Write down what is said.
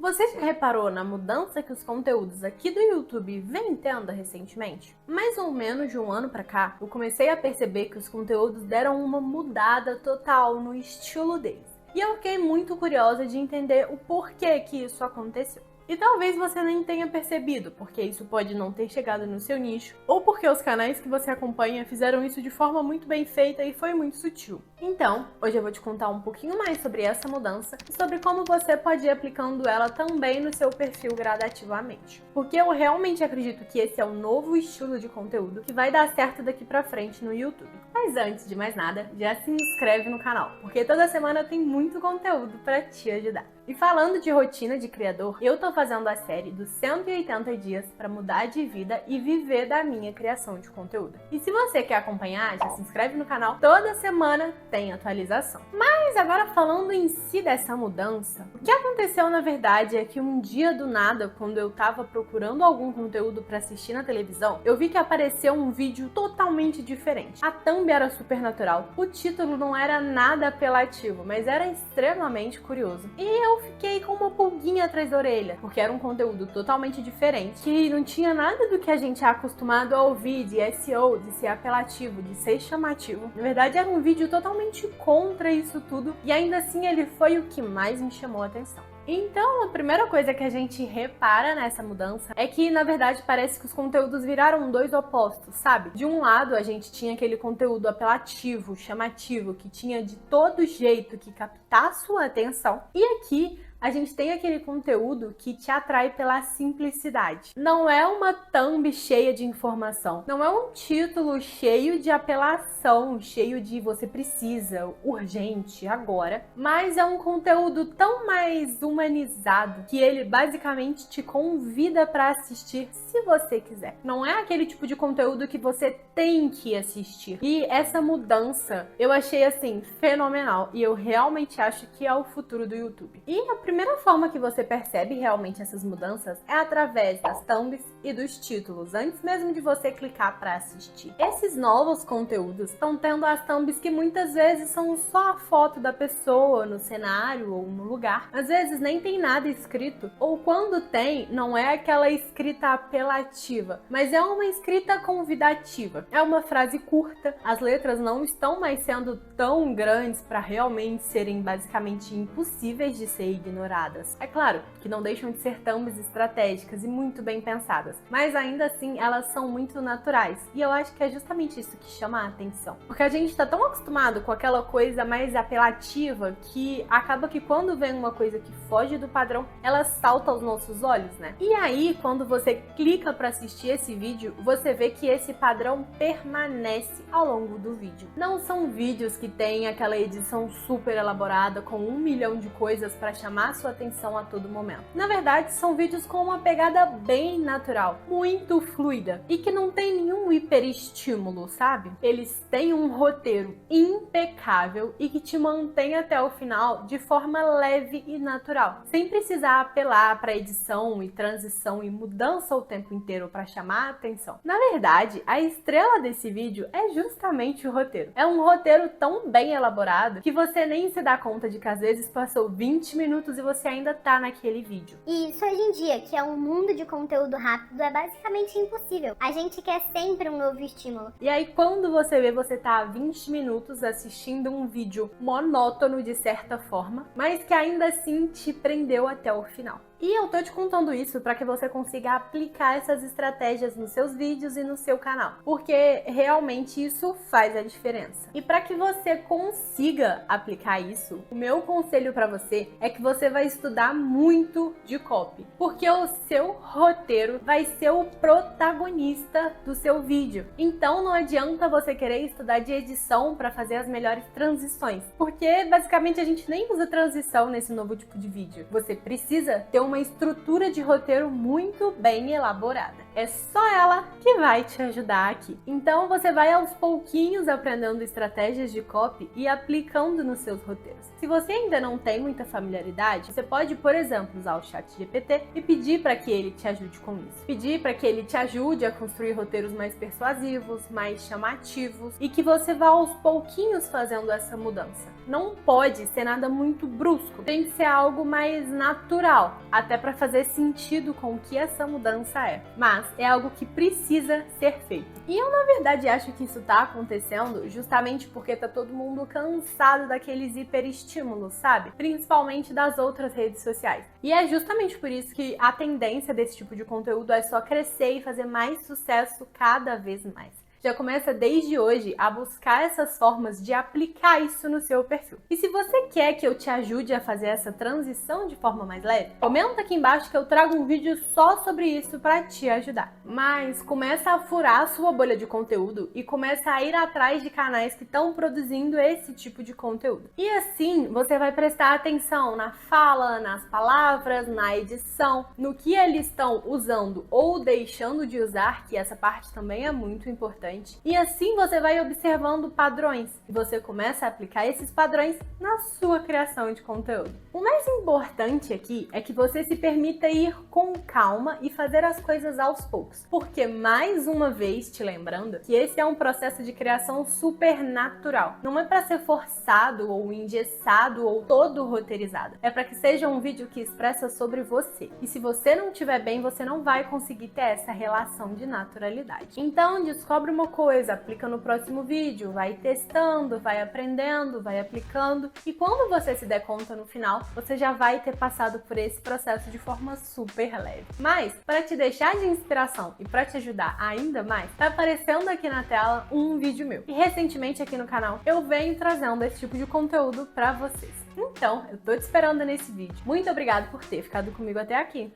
Você já reparou na mudança que os conteúdos aqui do YouTube vêm tendo recentemente? Mais ou menos de um ano pra cá, eu comecei a perceber que os conteúdos deram uma mudada total no estilo deles. E eu fiquei muito curiosa de entender o porquê que isso aconteceu. E talvez você nem tenha percebido, porque isso pode não ter chegado no seu nicho, ou porque os canais que você acompanha fizeram isso de forma muito bem feita e foi muito sutil. Então, hoje eu vou te contar um pouquinho mais sobre essa mudança e sobre como você pode ir aplicando ela também no seu perfil gradativamente. Porque eu realmente acredito que esse é o novo estilo de conteúdo que vai dar certo daqui pra frente no YouTube. Mas antes de mais nada, já se inscreve no canal, porque toda semana tem muito conteúdo pra te ajudar. E falando de rotina de criador, eu tô fazendo a série dos 180 dias para mudar de vida e viver da minha criação de conteúdo. E se você quer acompanhar, já se inscreve no canal, toda semana tem atualização. Mas agora falando em si dessa mudança, o que aconteceu na verdade é que um dia do nada, quando eu tava procurando algum conteúdo para assistir na televisão, eu vi que apareceu um vídeo totalmente diferente. A thumb era super natural, o título não era nada apelativo, mas era extremamente curioso. E eu fiquei com uma pulguinha atrás da orelha, porque era um conteúdo totalmente diferente, que não tinha nada do que a gente é acostumado a ouvir de SEO, de ser apelativo, de ser chamativo. Na verdade, era um vídeo totalmente contra isso tudo, e ainda assim ele foi o que mais me chamou a atenção. Então, a primeira coisa que a gente repara nessa mudança é que, na verdade, parece que os conteúdos viraram dois opostos, sabe? De um lado, a gente tinha aquele conteúdo apelativo, chamativo, que tinha de todo jeito que captar sua atenção, e aqui a gente tem aquele conteúdo que te atrai pela simplicidade. Não é uma thumb cheia de informação, não é um título cheio de apelação, cheio de você precisa, urgente, agora, mas é um conteúdo tão mais humanizado que ele basicamente te convida para assistir se você quiser. Não é aquele tipo de conteúdo que você tem que assistir. E essa mudança eu achei assim fenomenal e eu realmente acho que é o futuro do YouTube. E a primeira forma que você percebe realmente essas mudanças é através das thumbs e dos títulos, antes mesmo de você clicar para assistir. Esses novos conteúdos estão tendo as thumbs que muitas vezes são só a foto da pessoa no cenário ou no lugar. Às vezes nem tem nada escrito, ou quando tem, não é aquela escrita apelativa, mas é uma escrita convidativa. É uma frase curta, as letras não estão mais sendo tão grandes para realmente serem basicamente impossíveis de ser ignoradas. É claro que não deixam de ser thumbs estratégicas e muito bem pensadas, mas ainda assim elas são muito naturais, e eu acho que é justamente isso que chama a atenção. Porque a gente tá tão acostumado com aquela coisa mais apelativa que acaba que quando vem uma coisa que foge do padrão, ela salta aos nossos olhos, né? E aí, quando você clica para assistir esse vídeo, você vê que esse padrão permanece ao longo do vídeo. Não são vídeos que têm aquela edição super elaborada com 1 milhão de coisas para chamar sua atenção a todo momento. Na verdade, são vídeos com uma pegada bem natural, muito fluida e que não tem nenhum hiperestímulo, sabe? Eles têm um roteiro impecável e que te mantém até o final de forma leve e natural, sem precisar apelar para edição e transição e mudança o tempo inteiro para chamar a atenção. Na verdade, a estrela desse vídeo é justamente o roteiro. É um roteiro tão bem elaborado que você nem se dá conta de que às vezes passou 20 minutos e você ainda tá naquele vídeo. E isso hoje em dia, que é um mundo de conteúdo rápido, é basicamente impossível. A gente quer sempre um novo estímulo. E aí quando você vê, você tá há 20 minutos assistindo um vídeo monótono de certa forma, mas que ainda assim te prendeu até o final. E eu tô te contando isso para que você consiga aplicar essas estratégias nos seus vídeos e no seu canal, porque realmente isso faz a diferença. E para que você consiga aplicar isso, o meu conselho para você é que você vai estudar muito de copy, porque o seu roteiro vai ser o protagonista do seu vídeo. Então não adianta você querer estudar de edição para fazer as melhores transições, porque basicamente a gente nem usa transição nesse novo tipo de vídeo. Você precisa ter uma estrutura de roteiro muito bem elaborada. É só ela que vai te ajudar aqui. Então você vai aos pouquinhos aprendendo estratégias de copy e aplicando nos seus roteiros. Se você ainda não tem muita familiaridade, você pode, por exemplo, usar o ChatGPT e pedir para que ele te ajude com isso. Pedir para que ele te ajude a construir roteiros mais persuasivos, mais chamativos e que você vá aos pouquinhos fazendo essa mudança. não pode ser nada muito brusco, tem que ser algo mais natural, até para fazer sentido com o que essa mudança é. Mas é algo que precisa ser feito. E eu, na verdade, acho que isso tá acontecendo justamente porque tá todo mundo cansado daqueles hiperestímulos, sabe? Principalmente das outras redes sociais. E é justamente por isso que a tendência desse tipo de conteúdo é só crescer e fazer mais sucesso cada vez mais. Já começa desde hoje a buscar essas formas de aplicar isso no seu perfil. E se você quer que eu te ajude a fazer essa transição de forma mais leve, comenta aqui embaixo que eu trago um vídeo só sobre isso para te ajudar. Mas começa a furar a sua bolha de conteúdo e começa a ir atrás de canais que estão produzindo esse tipo de conteúdo. E assim você vai prestar atenção na fala, nas palavras, na edição, no que eles estão usando ou deixando de usar, que essa parte também é muito importante. E assim você vai observando padrões e você começa a aplicar esses padrões na sua criação de conteúdo. O mais importante aqui é que você se permita ir com calma e fazer as coisas aos poucos, porque mais uma vez te lembrando que esse é um processo de criação super natural. Não é para ser forçado ou engessado ou todo roteirizado. É para que seja um vídeo que expressa sobre você. E se você não estiver bem, você não vai conseguir ter essa relação de naturalidade. Então, descobre uma coisa, aplica no próximo vídeo, vai testando, vai aprendendo, vai aplicando e quando você se der conta no final, você já vai ter passado por esse processo de forma super leve. Mas, para te deixar de inspiração e para te ajudar ainda mais, tá aparecendo aqui na tela um vídeo meu. E recentemente aqui no canal eu venho trazendo esse tipo de conteúdo para vocês. Então, eu tô te esperando nesse vídeo. Muito obrigada por ter ficado comigo até aqui.